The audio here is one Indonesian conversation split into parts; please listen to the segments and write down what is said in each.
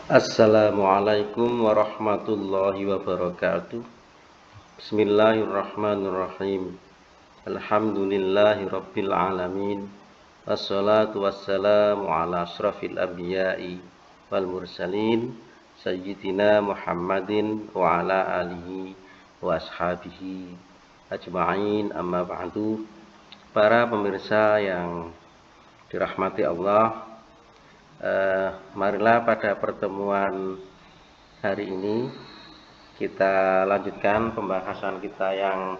Assalamualaikum warahmatullahi wabarakatuh. Bismillahirrahmanirrahim. Alhamdulillahi rabbil alamin. Wassalatu wassalamu ala asrafil anbiya'i wal mursalin sayyidina Muhammadin wa ala alihi wa ashabihi ajma'in, amma ba'du. Para pemirsa yang dirahmati Allah, marilah pada pertemuan hari ini kita lanjutkan pembahasan kita yang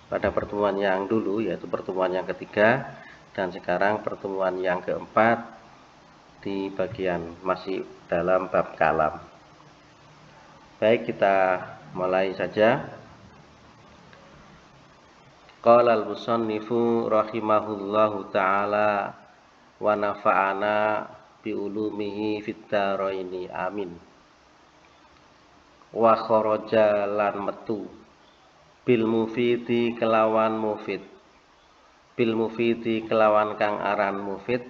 pada pertemuan yang dulu, yaitu pertemuan yang ketiga, dan sekarang pertemuan yang keempat di bagian masih dalam bab kalam. Baik, kita mulai saja. Qala al-musannifu rahimahullahu ta'ala wa nafa'ana bi ulumihi fid dharaini amin. Wa kharaja lan metu bil mufidi kelawan mufid, bil mufidi kelawan kang aran mufid,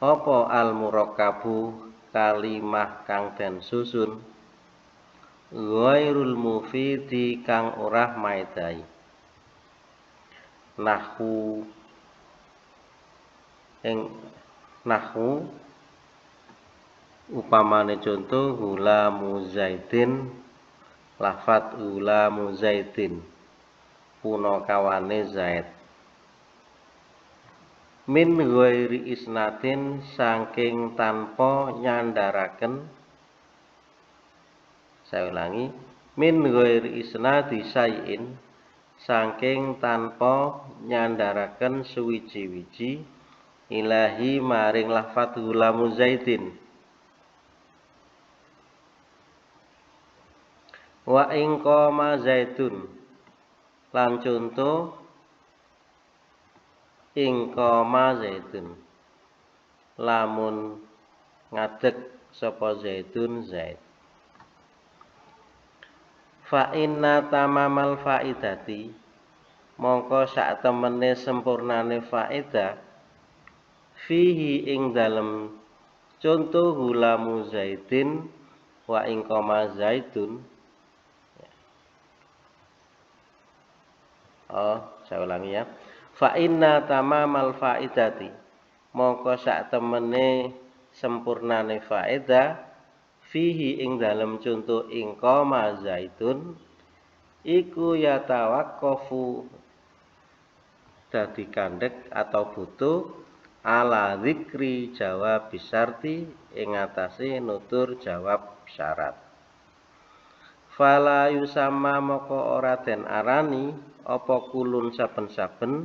apa al murakkabu kalimah kang den susun, ghairul mufidi kang ora maedai. Nahwu upamane contoh gulamu zaidin, lafat gulamu zaidin, punakawane Zaid. Min ghairi isnatin, saking tanpa nyandaraken. Saya ulangi, min ghairi isnadi sayin, saking tanpa nyandaraken suwiji-wiji, ilahi maring lafat gulamu zaidin. Wa ing qoma zaidun, lan contoh ing qoma zaidun, lamun ngadeg sapa zaidun Zaid. Fa inna tamamal faidati, mongko sak temene sempurnane faedah, fihi ing dalem contoh gulamu zaidin wa ing qoma zaidun. Saya ulangi ya. Fa inna tamamal faidati, mongko sak temene sempurnane faedah, fihi ing dalem contoh ing qoma zaidun, iku yatawaqqafu dadi kandhek atau butuh ala zikri jawab bisarti, ing atase nutur jawab syarat. Fala yusamma, moko ora den arani apa kulun saben-saben,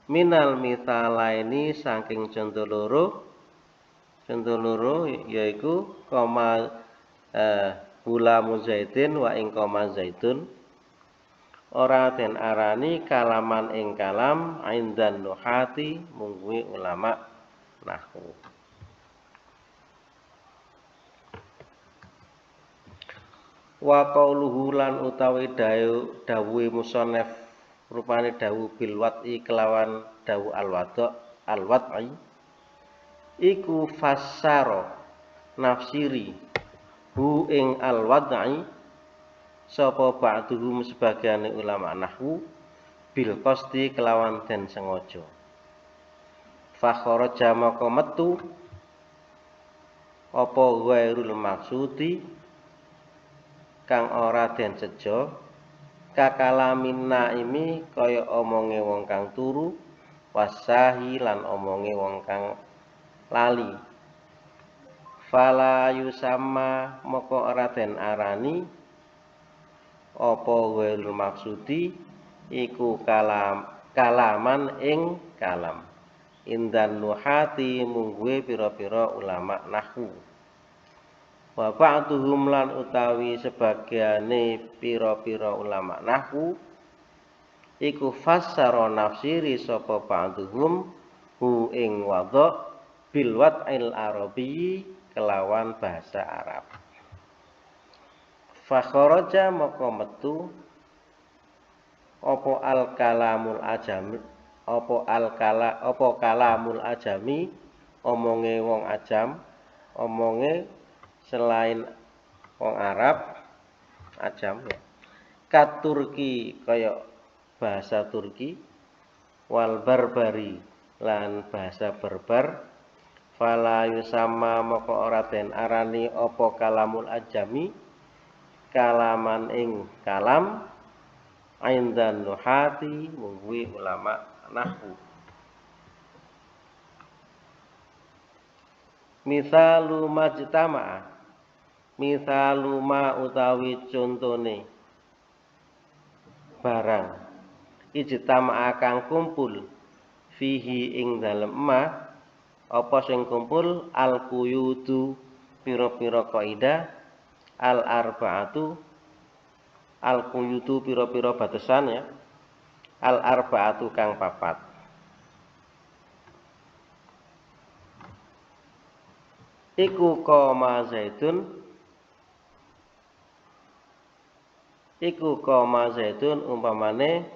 minal mithalaini saking contoh loro yaiku koma gulamu zaidin wa ing koma zaidun, ora den arani kalaman ing kalam indan nuhati, mungguhi ulama nahwu. Wa qauluhu lan utawi dawuhe musannaf, rupane dawuh bil wad'i kelawan dawuh al-wad'i, iku fassara nafsiri hu ing al-wad'i sapa ba'duhum sebagiane ulama nahwu, bil qasdi kelawan den sengaja. Fa kharaja maka metu apa ghairul maksudi kang ora den sejo, kakalamin naimi kaya omonge wong kang turu, wasahi lan omonge wong kang lali. Fala yusamma, moko ora den arani apa ghairul maksudi iku kalaman ing kalam, indan nuhati, mungguhe pira-pira ulama nahwu. Wa ba'duhum lan utawi sebagiane pira-pira ulama nahwu, iku fassara nafsiri sapa ba'duhum hu ing wadha bil wad'il arabi kelawan bahasa Arab. Fa kharaja maka metu apa kalamul ajami omonge wong ajam, omonge selain wong Arab ajam ya. Kat Turki kaya bahasa Turki, wal barbari lan bahasa barbar, fala yusama moko ora den arani apa kalamul ajami kalaman ing kalam aindan nuhati mungwi ulama nahwu. Misalu majtama'a, misalu ma utawi contone barang ijtama'a kang kumpul fihi ing dalem ma apa sing kumpul al quyudu pira-pira kaidah al arbaatu al quyudu pira-pira batasan ya al arbaatu kang papat. Iku koma zaitun umpamane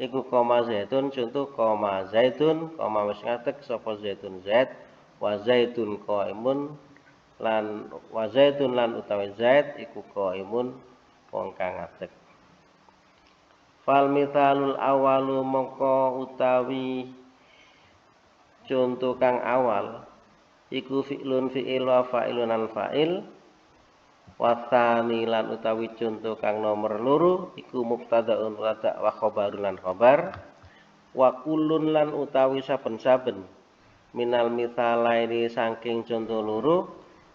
iku koma zaitun contoh koma zaitun koma wis ngadeg sapa zaitun zait wa zaitun qaimun lan wa zaitun lan utawi zait iku qaimun wong kang ngadeg. Fal mithalul awalu mongko utawi contoh kang awal iku fi'lun fi'il wa fa'ilun al fa'il wasani lan utawi contoh kang nomor loro iku mubtadaun mubtada wa khabarun lan khabar wa kullun lan utawi saben-saben minal mithalaini saking contoh loro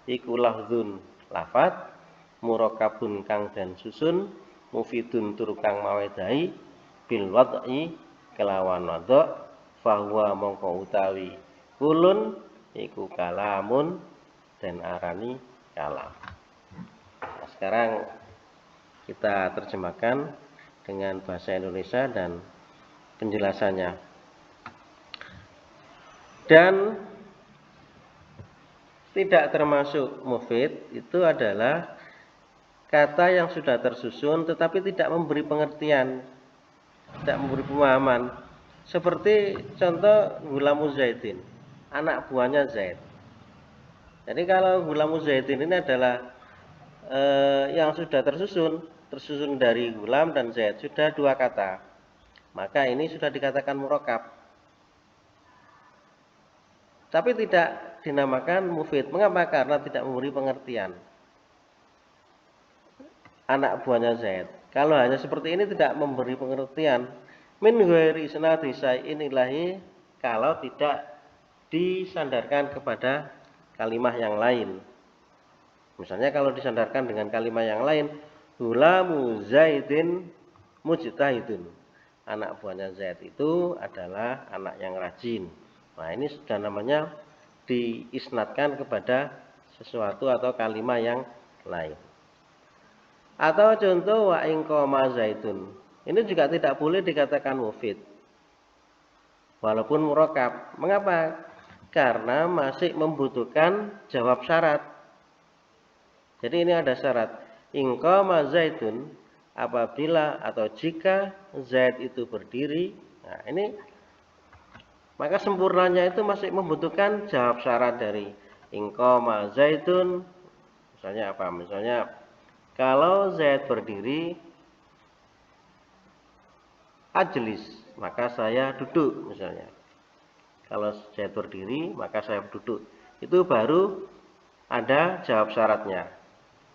iku lafdzun lafat murakabun kang dan susun mufidun tur kang mawedahi bil wad'i kelawan wadha fahuwa mongko utawi kulun iku kalamun dan arani kalam. Nah, sekarang kita terjemahkan dengan bahasa Indonesia dan penjelasannya. Dan tidak termasuk mufid itu adalah kata yang sudah tersusun tetapi tidak memberi pengertian, tidak memberi pemahaman. Seperti contoh gulamu zaitin, anak buahnya Zaid. Jadi kalau gulamu zaitin ini adalah yang sudah tersusun dari gulam dan Zaid, sudah dua kata. Maka ini sudah dikatakan murakab. Tapi tidak dinamakan mufid. Mengapa? Karena tidak memberi pengertian. Anak buahnya Zaid. Kalau hanya seperti ini tidak memberi pengertian. Min ghairi isnadi syai'in ilahi, kalau tidak disandarkan kepada kalimah yang lain. Misalnya kalau disandarkan dengan kalimah yang lain, gulamu Zaidin mujtahidun. Anak buahnya Zaid itu adalah anak yang rajin. Nah, ini sudah namanya diisnadkan kepada sesuatu atau kalimah yang lain. Atau contoh wa in qama zaitun. Ini juga tidak boleh dikatakan mufid. Walaupun murakab. Mengapa? Karena masih membutuhkan jawab syarat. Jadi ini ada syarat. In qama zaitun, apabila atau jika Zaid itu berdiri. Nah, ini maka sempurnanya itu masih membutuhkan jawab syarat dari in qama zaitun. Misalnya apa? Misalnya kalau Zaid berdiri, ajlis, maka saya duduk misalnya. Kalau Zaid berdiri, maka saya duduk. Itu baru ada jawab syaratnya.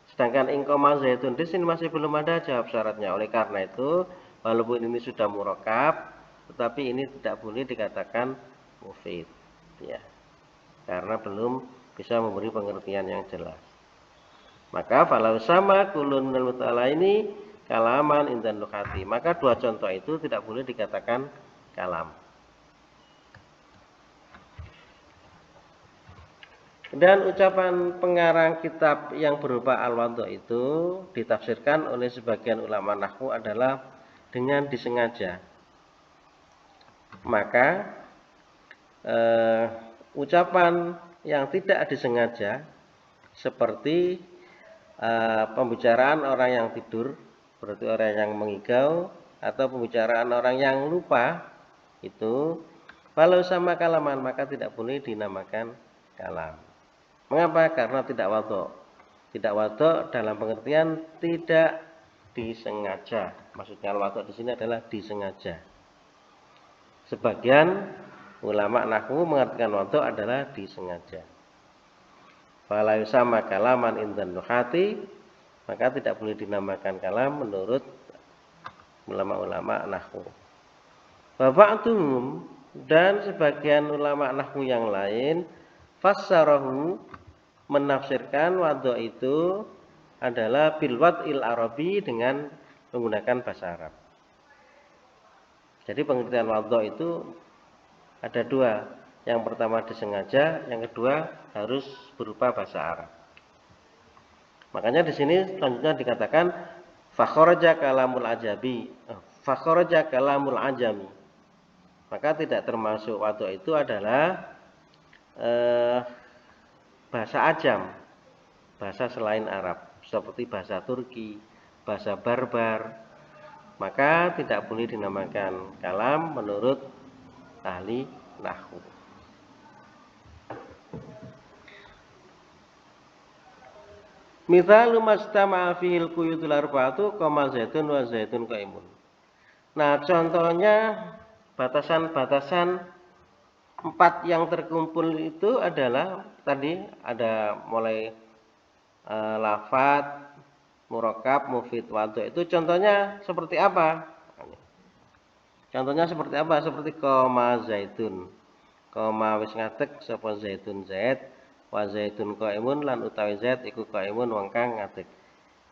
Sedangkan in qama zaitun di sini masih belum ada jawab syaratnya. Oleh karena itu, walaupun ini sudah murakab, tetapi ini tidak boleh dikatakan mufid. Ya. Karena belum bisa memberi pengertian yang jelas. Maka falau sama kulun minal mutalaini kalaman indan lughati. Maka dua contoh itu tidak boleh dikatakan kalam. Dan ucapan pengarang kitab yang berupa al-wadhu itu ditafsirkan oleh sebagian ulama nahwu adalah dengan disengaja. Maka ucapan yang tidak disengaja seperti pembicaraan orang yang tidur, berarti orang yang mengigau, atau pembicaraan orang yang lupa, itu Walau sama kalaman, maka tidak boleh dinamakan kalam. Mengapa? Karena tidak wadho. Tidak wadho dalam pengertian tidak disengaja. Maksudnya wadho di sini adalah disengaja. Sebagian ulama nahwu mengartikan wadho adalah disengaja. Walau sama kalaman indan nuhati, maka tidak boleh dinamakan kalam menurut ulama-ulama nahwu. Ba'duhum, dan sebagian ulama nahwu yang lain fassarahu, menafsirkan wadho itu adalah bil wad'il arabi, dengan menggunakan bahasa Arab. Jadi pengertian wadho itu ada dua. Yang pertama disengaja, yang kedua harus berupa bahasa Arab. Makanya di sini selanjutnya dikatakan fakharaja kalamul ajabi, fakharaja kalamul ajami. Maka tidak termasuk wadho itu adalah bahasa ajam, bahasa selain Arab, seperti bahasa Turki, bahasa Barbar. Maka tidak boleh dinamakan kalam menurut ahli nahwu. Mithalu mastama'a fihil quyudul arba'atu kama zaitun wa zaitun qaimun. Nah, contohnya batasan-batasan 4 yang terkumpul itu adalah tadi ada mulai lafat, murakab, mufid, wadho. Itu contohnya seperti apa? Contohnya seperti apa? Seperti koma zaitun. Koma wis ngadeg sapa zaitun zait, wa zaitun qaimun, lan utawi zait iku qaimun wong kang ngadeg.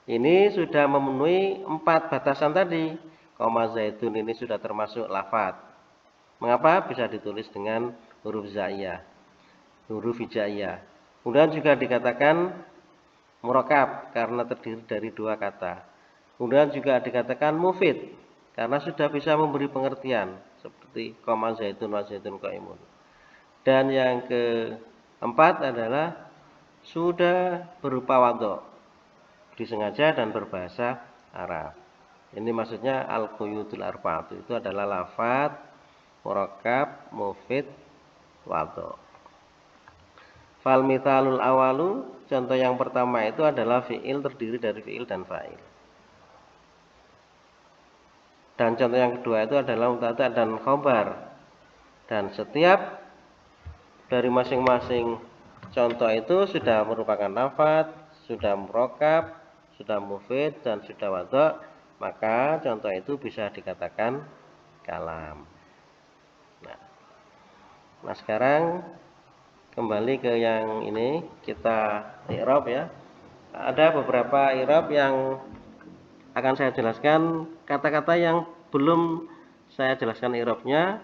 Ini sudah memenuhi 4 batasan tadi. Koma zaitun ini sudah termasuk lafat. Mengapa bisa ditulis dengan huruf zaiyah, huruf hijaiyah. Kemudian juga dikatakan murakab karena terdiri dari 2 kata. Kemudian juga dikatakan mufid karena sudah bisa memberi pengertian seperti koma zaitun wa zaitun qaimun. Dan yang keempat adalah sudah berupa wadho, disengaja dan berbahasa Arab. Ini maksudnya al-quyudul arba'atu, itu adalah lafat, murakab, mufid, wadho. Fal mithalul awalu, contoh yang pertama itu adalah fi'il terdiri dari fi'il dan fa'il. Dan contoh yang kedua itu adalah mubtada dan khobar. Dan setiap dari masing-masing contoh itu sudah merupakan lafat, sudah murakab, sudah mufid, dan sudah wadho, maka contoh itu bisa dikatakan kalam. Nah sekarang kembali ke yang ini, kita i'rab ya. Ada beberapa i'rab yang akan saya jelaskan, kata-kata yang belum saya jelaskan i'rabnya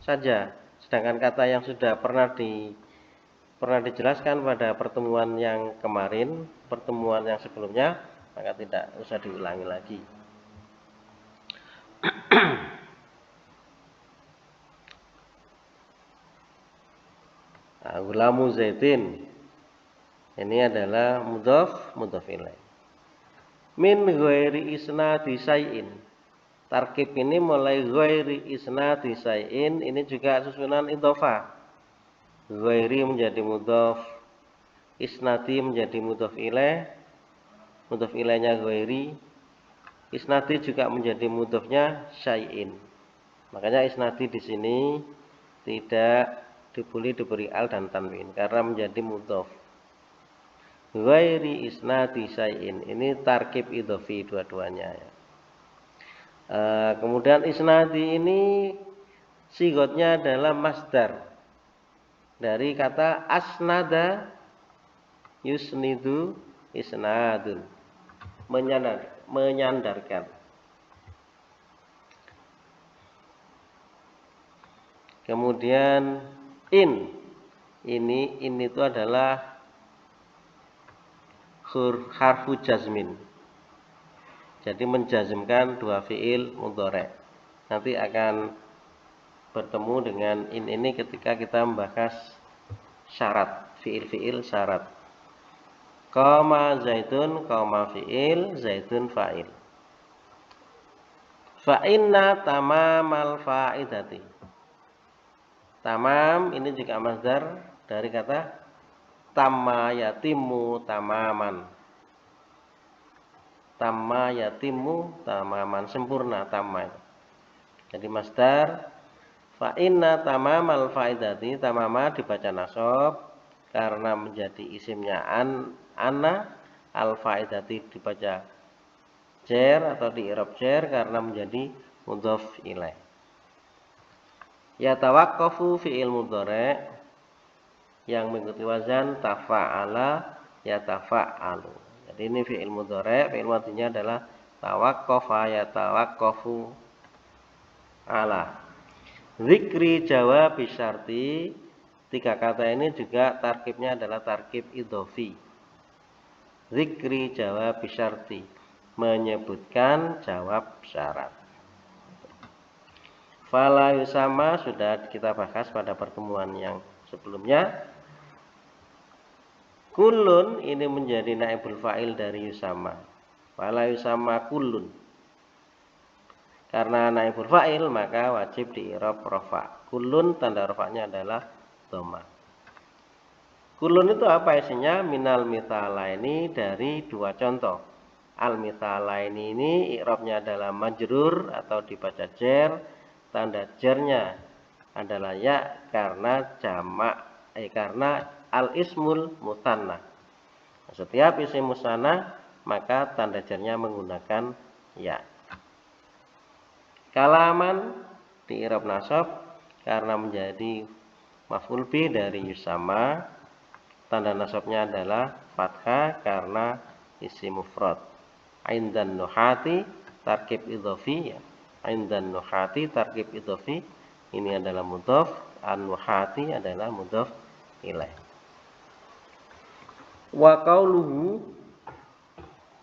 saja. Sedangkan kata yang sudah pernah dijelaskan pada pertemuan yang kemarin, pertemuan yang sebelumnya, maka tidak usah diulangi lagi. Gulamu zaitin, ini adalah mudhaf ilaih. Min ghairi isnadi syai'in, tarkib ini mulai ghairi isnadi syai'in, ini juga susunan idhofah. Ghairi menjadi mudhaf, isnadi menjadi mudhaf ilaih, mudhaf ilaihnya ghairi, isnadi juga menjadi mudhafnya syai'in. Makanya isnadi di sini tidak boleh diberi al dan tanwin karena menjadi mudhaf. Ghairi isnadi syai'in, ini tarkib idhofi dua-duanya ya. Kemudian isnadi ini sigotnya adalah masdar dari kata asnada yusnidu isnadun, menyandarkan. Kemudian ini itu adalah harfu jazmin. Jadi menjazmkan 2 fi'il mudhari'. Nanti akan bertemu dengan ini ketika kita membahas syarat, fi'il-fi'il syarat. Qama zaitun, qama fi'il, zaitun fa'il. Fa inna tamamal fa'idati, Tamam ini juga masdar dari kata tamma yatimu tamaman. Tamma yatimu tamaman, sempurna tamma. Jadi masdar fa inna tamamal faidati, tamama dibaca nasab karena menjadi isimnya ana, al faidati dibaca jar atau di i'rab jar karena menjadi mudhof ilaih. Yatawaqqafu fi'il mudhari' yang mengikuti wazan tafa'ala yatafa'alu. Jadi ini fi'il mudhari', fi'il madhinya adalah tawaqqafa yatawaqqafu ala. Zikri jawab bisyarti, tiga kata ini juga tarkibnya adalah tarkib idhofi. Zikri jawab bisyarti, menyebutkan jawab syarat. Fala yusama sudah kita bahas pada pertemuan yang sebelumnya. Kullun ini menjadi naibul fa'il dari yusama. Fala yusama kullun. Karena naibul fa'il maka wajib di i'rab rafa. Kullun tanda rafa'nya adalah dhamma. Kullun itu apa isinya? Minal mithalaini, dari dua contoh. Al mithalaini ini i'rabnya adalah majrur atau dibaca jar. Tanda jarnya adalah ya karena jamak, karena al ismul musanna. Setiap isim musanna maka tanda jarnya menggunakan ya. Kalaman di i'rab nasab karena menjadi maf'ul bih dari yusama. Tanda nasabnya adalah fathah karena isim mufrad. Indan nuhati tarkib idhofi ya. Indan nuhati tarkib idhofi, ini adalah mudhof, an-nuhati adalah mudhof ilaih. Wa qauluhu,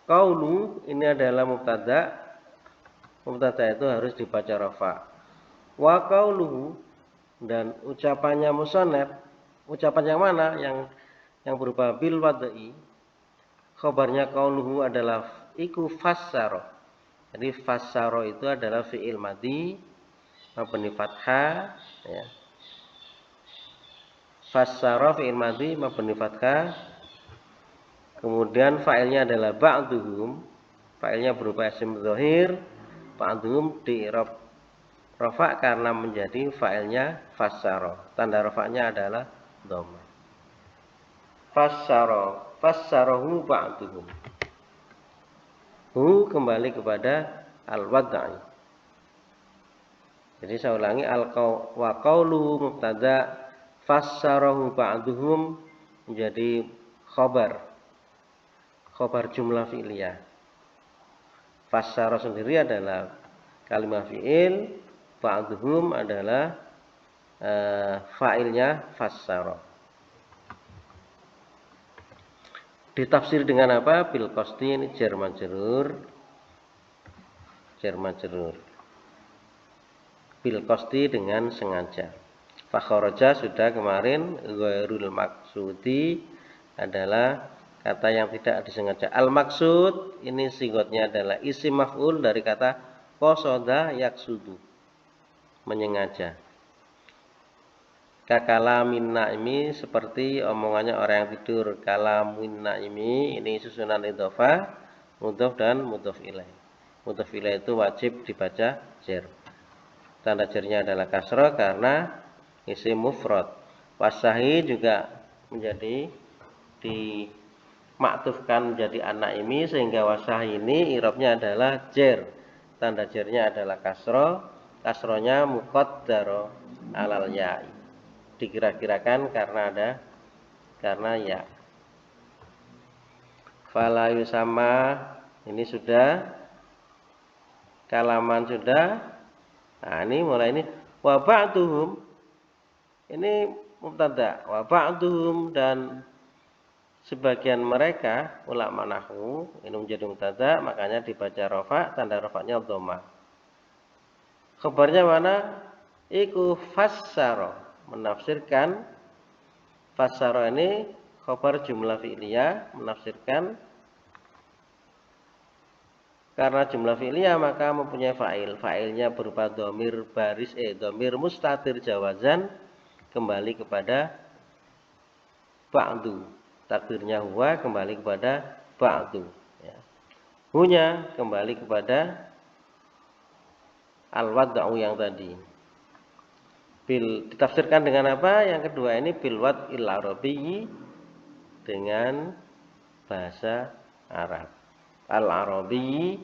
qaulu ini adalah mubtada. Mubtada itu harus dibaca rafa. Wa qauluhu, dan ucapannya musannaf, ucapan yang mana? Yang berupa bil wad'i. Khabarnya qauluhu adalah iku fassara. Jadi fassara itu adalah fi'il madhi mabni fathah ya. Fassara fi'il madhi mabni fathah. Kemudian fa'ilnya adalah ba'duhum. Fa'ilnya berupa isim dzahir. Ba'duhum di i'rab rafa karena menjadi fa'ilnya fassara. Tanda rafa'nya adalah dhamma. Fassara, fassarahu ba'duhum. Hu kembali kepada al-wad'i. Jadi saya ulangi, wa qauluhu mubtada, fassarahu ba'duhum menjadi khabar jumlah fi'liyah. Fassara sendiri adalah kalimat fi'il, ba'duhum adalah fa'ilnya fassara. Ditafsir dengan apa? Bil qasdi, ini jar majrur. Jar majrur. Bil qasdi dengan sengaja. Fa kharaja sudah kemarin, ghairul maksudi adalah kata yang tidak disengaja. Al maksud ini sigotnya adalah isim maf'ul dari kata qasada yaksudu, menyengaja. Kakalamin naimi, seperti omongannya orang yang tidur. Kalamin naimi ini susunan idhofah, mudhof dan mudhof ilaih. Mudhof ilaih itu wajib dibaca jar. Tanda jarnya adalah kasrah karena isim mufrad. Wasahi juga menjadi dimaktufkan menjadi an-naimi, sehingga wasahi ini i'rabnya adalah jar. Tanda jarnya adalah kasrah. Kasrahnya muqaddar alal ya'i, dikira-kirakan karena ya. Fala yusama ini sudah, kalaman sudah. Nah, ini mulai ini wa ba'duhum ini mubtada, wa ba'duhum dan sebagian mereka ulama nahwu ini menjadi mubtada, makanya dibaca rafa, tanda rafanya dhamma. Khabarnya mana? Iku fassara, menafsirkan. Fassara ini khabar jumlah fi'liyah, menafsirkan. Karena jumlah fi'liyah maka mempunyai fa'il. Fa'ilnya berupa dhamir baris, dhamir mustatir jawazan, kembali kepada ba'du. Takdirnya huwa kembali kepada ba'du. Ya. Hunya kembali kepada al-wad'u yang tadi. Ditafsirkan dengan apa? Yang kedua ini bil wad'il arabiyyi, dengan bahasa Arab. Al-arabiyyi,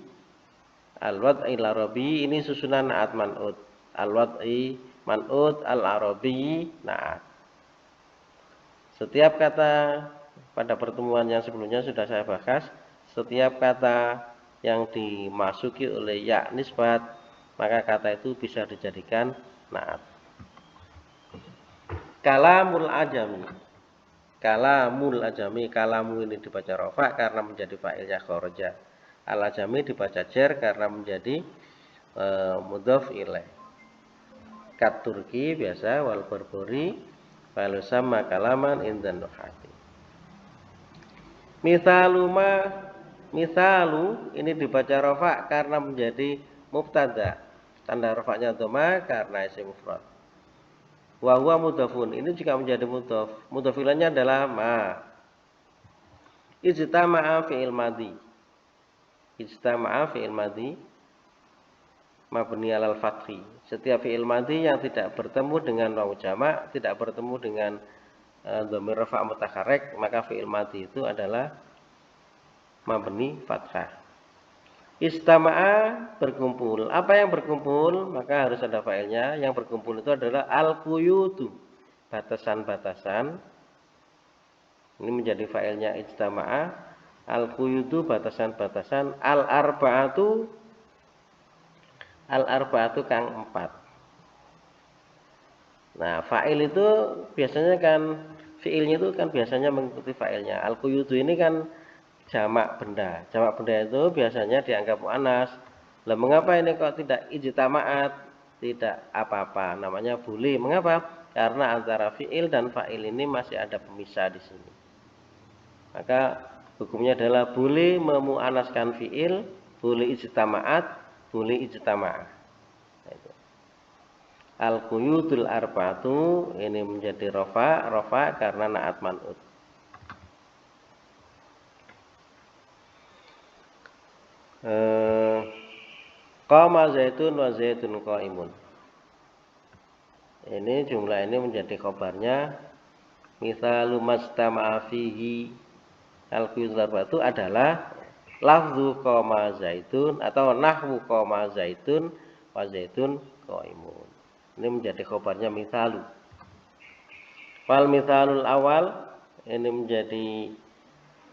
al-wad'il arabiyyi ini susunan na'at man'ut. Al-wad'i man'ut, al-arabiyyi na'at. Setiap kata pada pertemuan yang sebelumnya sudah saya bahas, setiap kata yang dimasuki oleh ya nisbat, maka kata itu bisa dijadikan na'at. Kalamul ajami. Kalamul ajami, kalamu ini dibaca rafa karena menjadi fa'ilnya kharaja. Al ajami dibaca jar karena menjadi mudhof ilaih. Kat turki biasa, wal berbori, wal sama kalaman indan nuhati. Misalu ini dibaca rafa karena menjadi mubtada. Tanda rafanya dhamma karena isim mufrad. Wa huwa mudhafun, ini juga menjadi mudhaf. Mudhaf ilaihnya adalah ma. Ijtama'a fi'il madhi. Ijtama'a fi'il madhi mabni alal fathi. Setiap fi'il madhi yang tidak bertemu dengan wawu jamak, tidak bertemu dengan dhamir rafa' mutaharrik, maka fi'il madhi itu adalah mabni fathah. Istama'a berkumpul. Apa yang berkumpul? Maka harus ada fa'ilnya. Yang berkumpul itu adalah al-quyutu, batasan-batasan. Ini menjadi fa'ilnya istama'a. Al-quyutu, batasan-batasan. Al-arba'atu kang 4. Nah, fa'il itu biasanya kan, fi'ilnya itu kan biasanya mengikuti fa'ilnya. Al-quyutu ini kan jamak benda. Jamak benda itu biasanya dianggap muannas. Lah mengapa ini kok tidak ijtama'at? Tidak apa-apa, namanya boleh. Mengapa? Karena antara fi'il dan fa'il ini masih ada pemisah di sini. Maka hukumnya adalah boleh memuannaskan fi'il, boleh ijtama'at, boleh ijtama'ah. Al-quyudul arba'atu ini menjadi rafa karena na'at man'ut. Qama zaitun wa zaitun qaimun. Ini jumlah ini menjadi khabarnya. Misalu mastama'a fihi al-quyudul arba'atu adalah lafzu qama zaitun atau nahwu qama zaitun wa zaitun qaimun. Ini menjadi khabarnya misalu. Wal misalul awal ini menjadi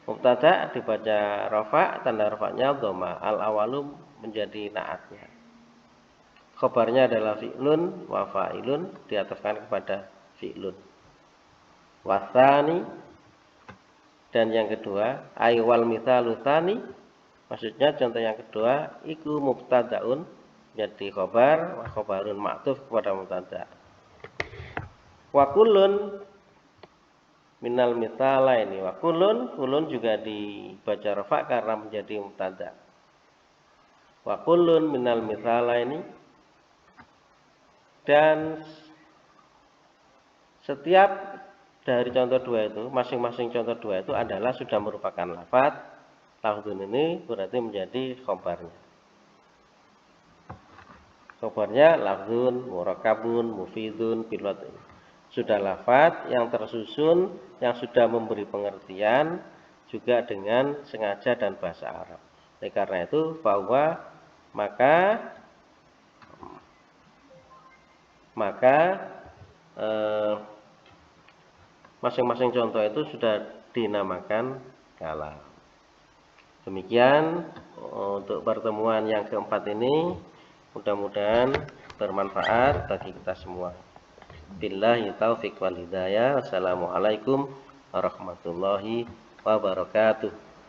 mubtada, dibaca rafa, tanda rafanya dhamma. Al awalu menjadi naatnya. Khabarnya adalah fi'lun wa fa'ilun, diataskan kepada fi'lun. Wasani, dan yang kedua ay wal mithalu tsani, maksudnya contoh yang kedua iku mubtadaun, jadi khabar, wa khabarun ma'tuf kepada mubtada. Wa kullun minal mithala ini, wa kulun juga dibaca rafa karena menjadi mubtada. Wa kullun minal mithala ini, dan setiap dari contoh dua itu, masing-masing contoh dua itu adalah sudah merupakan lafadz. Lafdzun ini berarti menjadi khabarnya. Khabarnya lafdzun murakabun mufidun pilot ini. Sudah lafadz yang tersusun, yang sudah memberi pengertian juga dengan sengaja dan bahasa Arab. Oleh karena itu bahwa maka masing-masing contoh itu sudah dinamakan kalam. Demikian untuk pertemuan yang keempat ini, mudah-mudahan bermanfaat bagi kita semua. Billahi taufiq wal hidayah. Wassalamualaikum warahmatullahi wabarakatuh.